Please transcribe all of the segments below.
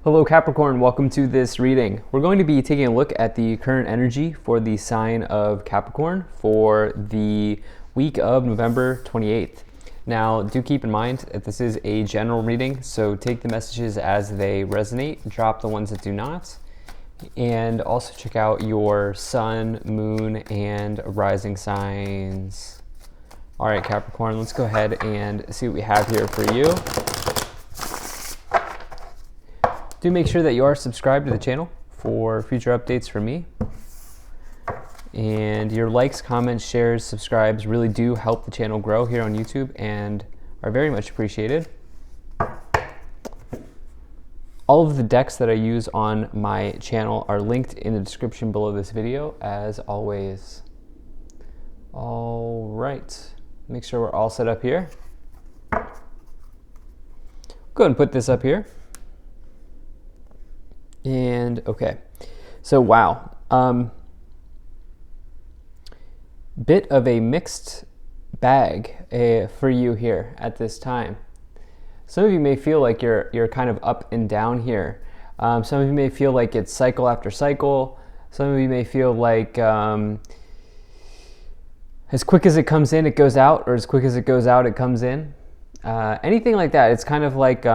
Hello Capricorn, welcome to this reading. We're going to be taking a look at the current energy for the sign of Capricorn for the week of November 28th. Now, do keep in mind that this is a general reading, so take the messages as they resonate, drop the ones that do not, and also check out your sun, moon, and rising signs. All right, Capricorn, let's go ahead and see what we have here for you. Do make sure that you are subscribed to the channel for future updates from me. And your likes, comments, shares, subscribes really do help the channel grow here on YouTube and are very much appreciated. All of the decks that I use on my channel are linked in the description below this video, as always. All right, make sure we're all set up here. Go ahead and put this up here. And okay, so wow, bit of a mixed bag for you here at this time. Some of you may feel like you're kind of up and down here. Some of you may feel like it's cycle after cycle. Some of you may feel like as quick as it comes in, it goes out, or as quick as it goes out, it comes in. Anything like that. It's kind of like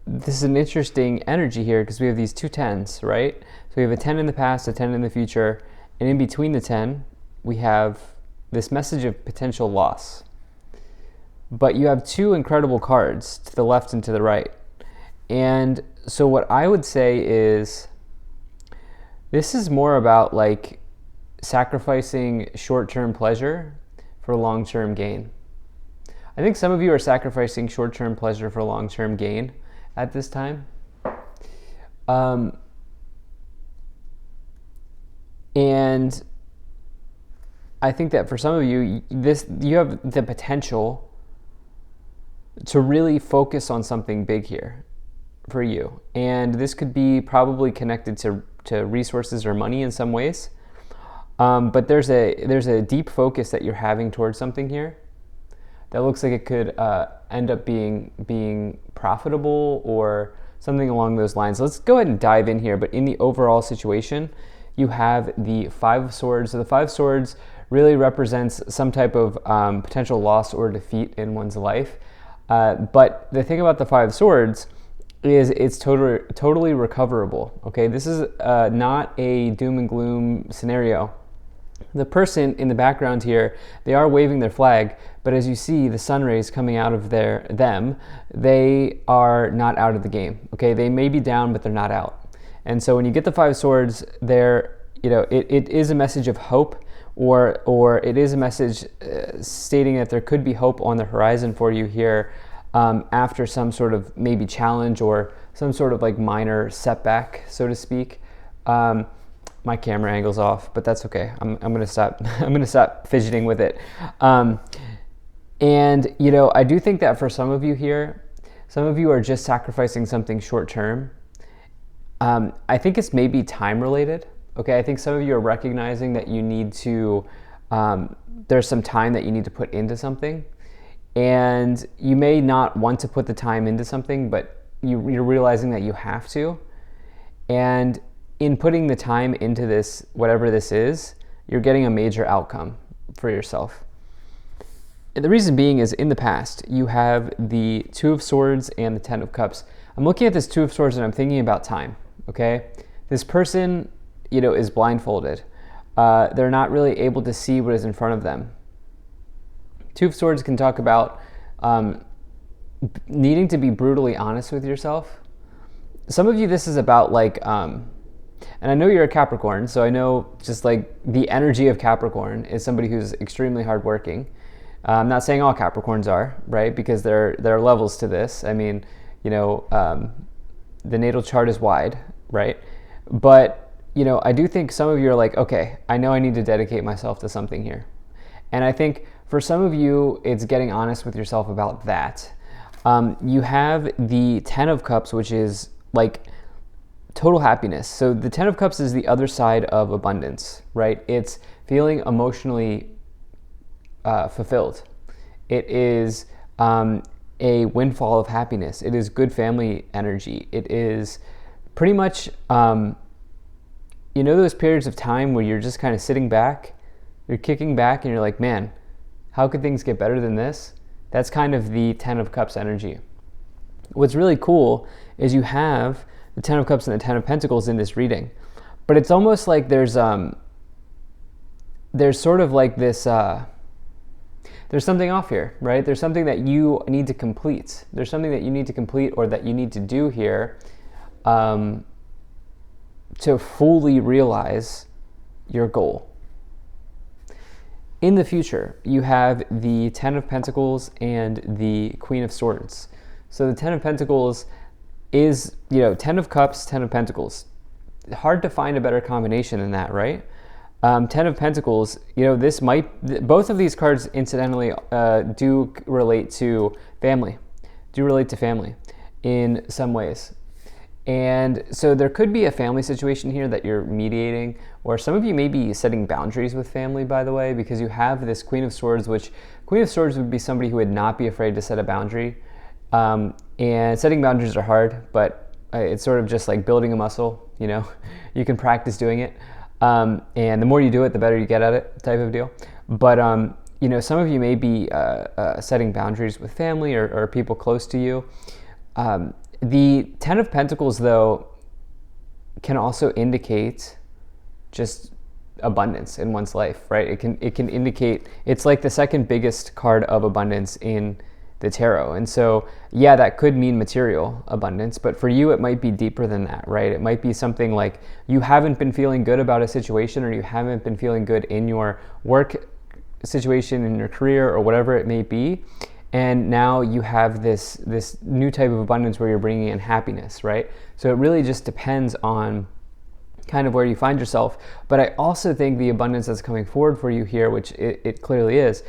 this is an interesting energy here because we have these two 10s, right? So we have a 10 in the past, a 10 in the future, and in between the 10, we have this message of potential loss. But you have two incredible cards to the left and to the right. And so what I would say is this is more about like sacrificing short-term pleasure for long-term gain. I think some of you are sacrificing short-term pleasure for long-term gain at this time. And I think that for some of you, you have the potential to really focus on something big here for you. And this could be probably connected to resources or money in some ways. But there's a deep focus that you're having towards something here that looks like it could end up being profitable or something along those lines. Let's go ahead and dive in here. But in the overall situation, you have the Five of Swords. So the Five of Swords really represents some type of potential loss or defeat in one's life. But the thing about the Five of Swords is it's totally recoverable. Okay, this is not a doom and gloom scenario. The person in the background here, they are waving their flag, but as you see the sun rays coming out of them, they are not out of the game. Okay, they may be down, but they're not out. And so when you get the Five of Swords, it is a message of hope, or it is a message stating that there could be hope on the horizon for you here after some sort of maybe challenge or some sort of like minor setback, so to speak. My camera angle's off, but that's okay. I'm gonna stop. I'm gonna stop fidgeting with it. And I do think that for some of you here, some of you are just sacrificing something short term. I think it's maybe time related. Okay, I think some of you are recognizing that you need to. There's some time that you need to put into something, and you may not want to put the time into something, but you're realizing that you have to, and in putting the time into this, whatever this is, you're getting a major outcome for yourself. And the reason being is in the past, you have the Two of Swords and the Ten of Cups. I'm looking at this Two of Swords and I'm thinking about time, okay? This person, is blindfolded. They're not really able to see what is in front of them. Two of Swords can talk about needing to be brutally honest with yourself. Some of you, this is about like, and I know you're a Capricorn, so I know just like the energy of Capricorn is somebody who's extremely hardworking. I'm not saying all Capricorns are, right? Because there are levels to this. I mean, the natal chart is wide, right? But, I do think some of you are like, okay, I know I need to dedicate myself to something here. And I think for some of you, it's getting honest with yourself about that. You have the Ten of Cups, which is like total happiness. So the Ten of Cups is the other side of abundance, right? It's feeling emotionally fulfilled. It is a windfall of happiness. It is good family energy. It is pretty much, those periods of time where you're just kind of sitting back, you're kicking back, and you're like, man, how could things get better than this? That's kind of the Ten of Cups energy. What's really cool is you have the Ten of Cups and the Ten of Pentacles in this reading, but it's almost like there's sort of like this, there's something off here, right? There's something that you need to complete. There's something that you need to complete or that you need to do here to fully realize your goal. In the future, you have the Ten of Pentacles and the Queen of Swords. So the Ten of Pentacles is, 10 of Cups, 10 of Pentacles. Hard to find a better combination than that, right? 10 of Pentacles, both of these cards incidentally do relate to family, in some ways. And so there could be a family situation here that you're mediating, or some of you may be setting boundaries with family, by the way, because you have this Queen of Swords, which Queen of Swords would be somebody who would not be afraid to set a boundary. And setting boundaries are hard, but it's sort of just like building a muscle, you can practice doing it. And the more you do it, the better you get at it, type of deal. But, some of you may be setting boundaries with family or people close to you. The Ten of Pentacles, though, can also indicate just abundance in one's life, right? It can indicate, it's like the second biggest card of abundance in the tarot. And so, yeah, that could mean material abundance, but for you, it might be deeper than that, right? It might be something like you haven't been feeling good about a situation, or you haven't been feeling good in your work situation, in your career, or whatever it may be. And now you have this new type of abundance where you're bringing in happiness, right? So it really just depends on kind of where you find yourself. But I also think the abundance that's coming forward for you here, which it clearly is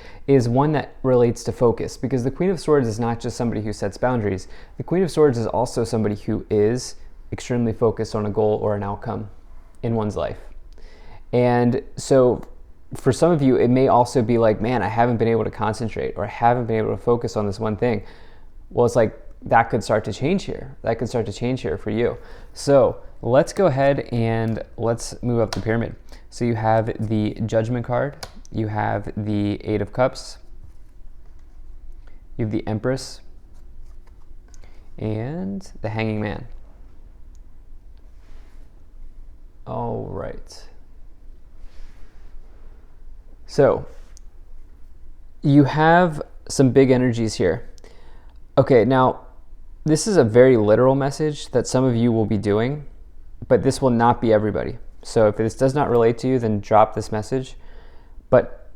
one that relates to focus. Because the Queen of Swords is not just somebody who sets boundaries. The Queen of Swords is also somebody who is extremely focused on a goal or an outcome in one's life. And so for some of you, it may also be like, man, I haven't been able to concentrate, or I haven't been able to focus on this one thing. Well, it's like that could start to change here. That could start to change here for you. So let's go ahead and let's move up the pyramid. So you have the Judgment card, you have the Eight of Cups, you have the Empress, and the Hanging Man. All right. So you have some big energies here. Okay, now this is a very literal message that some of you will be doing, but this will not be everybody. So if this does not relate to you, then drop this message. But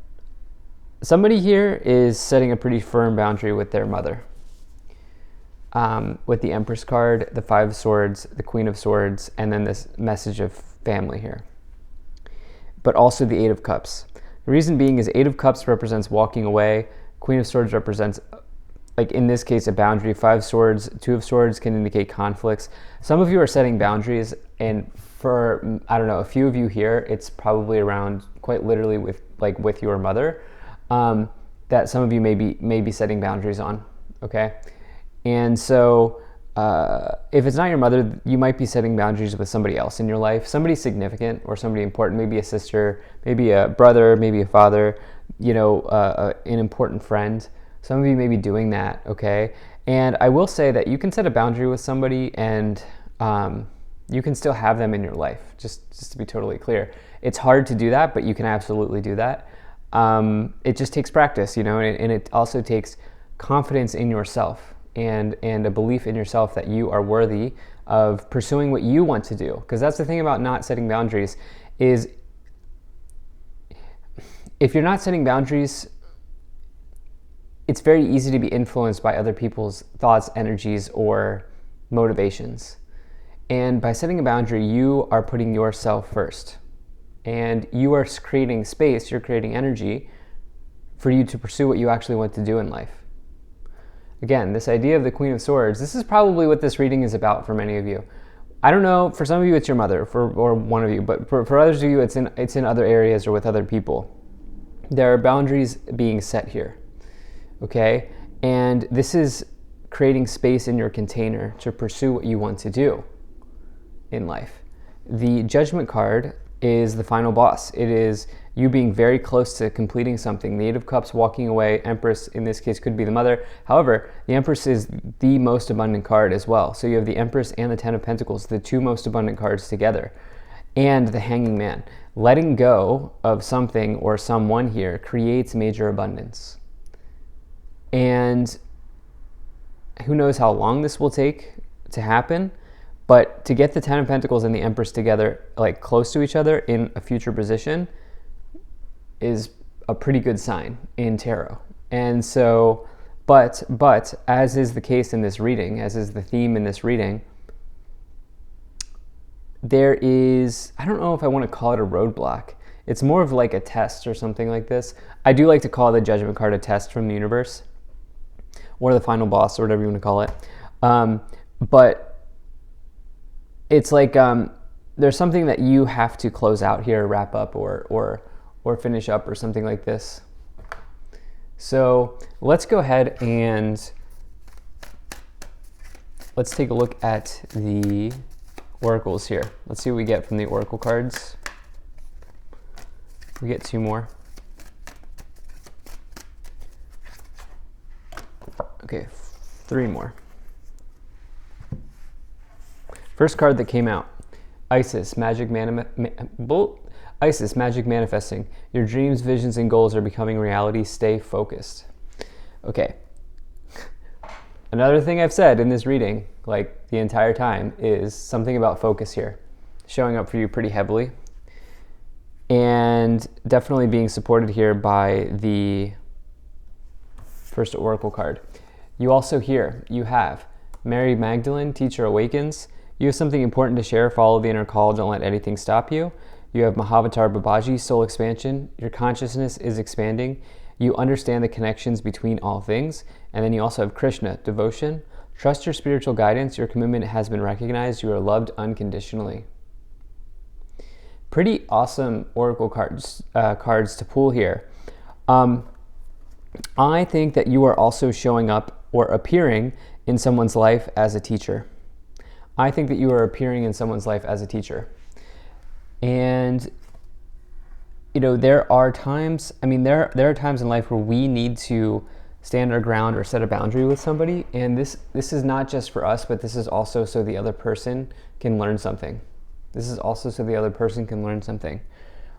somebody here is setting a pretty firm boundary with their mother. With the Empress card, the Five of Swords, the Queen of Swords, and then this message of family here. But also the Eight of Cups. The reason being is Eight of Cups represents walking away. Queen of Swords represents, like in this case, a boundary. Five of Swords, Two of Swords can indicate conflicts. Some of you are setting boundaries, and for, I don't know, a few of you here, it's probably around quite literally with your mother, that some of you may be setting boundaries on, okay? And so if it's not your mother, you might be setting boundaries with somebody else in your life, somebody significant or somebody important, maybe a sister, maybe a brother, maybe a father, an important friend. Some of you may be doing that, okay? And I will say that you can set a boundary with somebody and you can still have them in your life, just to be totally clear. It's hard to do that, but you can absolutely do that. It just takes practice, and it also takes confidence in yourself and a belief in yourself that you are worthy of pursuing what you want to do. Because that's the thing about not setting boundaries is if you're not setting boundaries, it's very easy to be influenced by other people's thoughts, energies, or motivations. And by setting a boundary, you are putting yourself first. And you are creating space, you're creating energy for you to pursue what you actually want to do in life. Again, this idea of the Queen of Swords, this is probably what this reading is about for many of you. I don't know, for some of you it's your mother, or one of you, but for others of you it's in other areas or with other people. There are boundaries being set here, okay? And this is creating space in your container to pursue what you want to do in life. The Judgment card is the final boss. It is you being very close to completing something. The Eight of Cups walking away. Empress in this case could be the mother. However, the Empress is the most abundant card as well. So you have the Empress and the Ten of Pentacles, the two most abundant cards together. And the Hanging Man. Letting go of something or someone here creates major abundance. And who knows how long this will take to happen, but to get the Ten of Pentacles and the Empress together, like close to each other in a future position, is a pretty good sign in tarot. And so, but as is the case in this reading, as is the theme in this reading, there is, I don't know if I want to call it a roadblock. It's more of like a test or something like this. I do like to call the Judgment card a test from the universe, or the final boss, or whatever you want to call it. But it's like there's something that you have to close out here, wrap up, or finish up, or something like this. So let's go ahead and let's take a look at the oracles here. Let's see what we get from the oracle cards. We get two more. Okay, three more. First card that came out, Isis, magic manifesting. Your dreams, visions, and goals are becoming reality. Stay focused. Okay. Another thing I've said in this reading, like the entire time, is something about focus here, showing up for you pretty heavily. And definitely being supported here by the first oracle card. You also here, you have Mary Magdalene, Teacher Awakens. You have something important to share. Follow the inner call. Don't let anything stop you. You have Mahavatar Babaji, Soul Expansion. Your consciousness is expanding. You understand the connections between all things. And then you also have Krishna, Devotion. Trust your spiritual guidance. Your commitment has been recognized. You are loved unconditionally. Pretty awesome oracle cards to pull here. I think that you are also showing up or appearing in someone's life as a teacher. I think that you are appearing in someone's life as a teacher. And, you know, there are times there are times in life where we need to stand our ground or set a boundary with somebody. And this is not just for us, but this is also so the other person can learn something. This is also so the other person can learn something,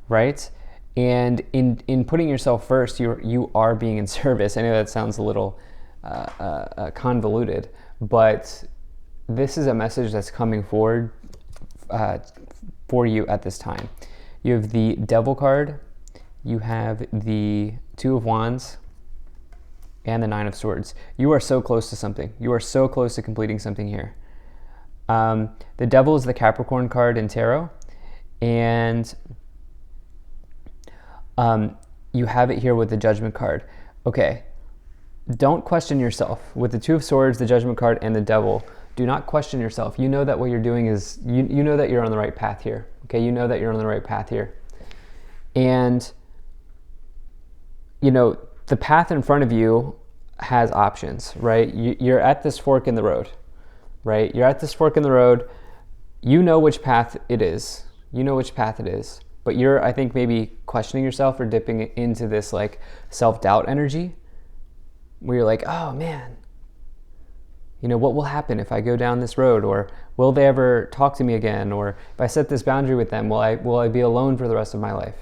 right? And in putting yourself first, you are being in service. I know that sounds a little convoluted, but this is a message that's coming forward for you at this time. You have the Devil card, you have the Two of Wands, and the Nine of Swords. You are so close to something. You are so close to completing something here. The Devil is the Capricorn card in tarot, and you have it here with the Judgment card. Okay, don't question yourself. With the Two of Swords, the Judgment card, and the Devil, do not question yourself. You know that what you're doing is, you know that you're on the right path here. Okay, you know that you're on the right path here. And, you know, the path in front of you has options, right? You're at this fork in the road, right? You're at this fork in the road. You know which path it is. You know which path it is. But you're, I think, maybe questioning yourself or dipping into this like self-doubt energy where you're like, oh man, you know, what will happen if I go down this road? Or will they ever talk to me again? Or if I set this boundary with them, will I be alone for the rest of my life?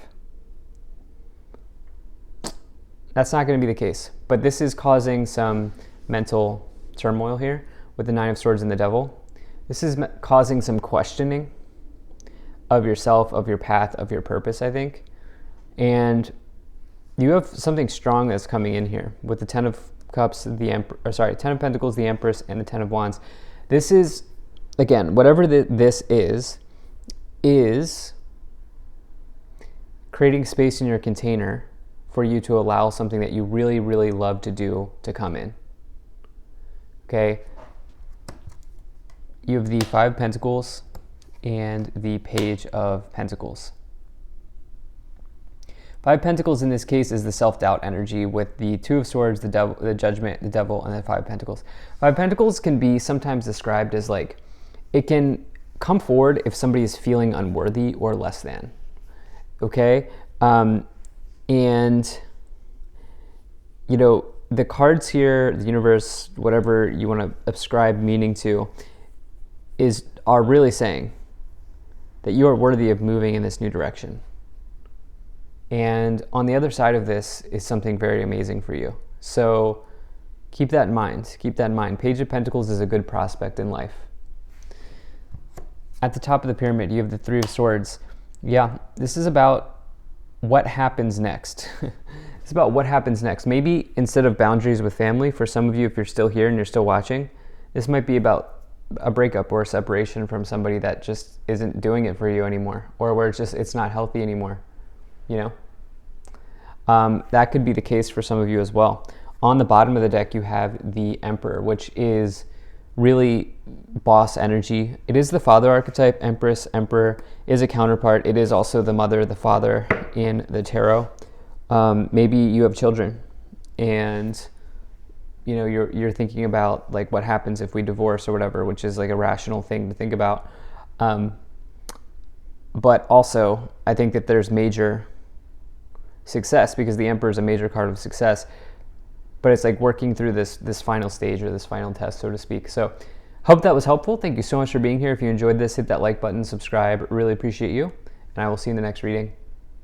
That's not going to be the case. But this is causing some mental turmoil here with the Nine of Swords and the Devil. This is causing some questioning of yourself, of your path, of your purpose, I think. And you have something strong that's coming in here with the Ten of Cups, Ten of Pentacles, the Empress, and the Ten of Wands. This is, again, whatever this is creating space in your container for you to allow something that you really, really love to do to come in. Okay? You have the Five of Pentacles and the Page of Pentacles. Five of Pentacles in this case is the self-doubt energy with the Two of Swords, the devil, the Judgment, the Devil, and the Five of Pentacles. Five of Pentacles can be sometimes described as like, it can come forward if somebody is feeling unworthy or less than. Okay? And, you know, the cards here, the universe, whatever you want to ascribe meaning to, are really saying that you are worthy of moving in this new direction. And on the other side of this is something very amazing for you. So keep that in mind. Keep that in mind. Page of Pentacles is a good prospect in life. At the top of the pyramid, you have the Three of Swords. Yeah, this is about what happens next. It's about what happens next. Maybe instead of boundaries with family, for some of you, if you're still here and you're still watching, this might be about a breakup or a separation from somebody that just isn't doing it for you anymore, or where it's not healthy anymore, you know? That could be the case for some of you as well. On the bottom of the deck, you have the Emperor, which is really boss energy. It is the father archetype. Empress, Emperor is a counterpart. It is also the mother, the father in the tarot. Maybe you have children and you know you're thinking about like what happens if we divorce or whatever, which is like a rational thing to think about. But also I think that there's major success because the Emperor is a major card of success, but it's like working through this final stage or this final test, so to speak. So hope that was helpful. Thank you so much for being here. If you enjoyed this, hit that like button, subscribe. Really appreciate you, and I will see you in the next reading.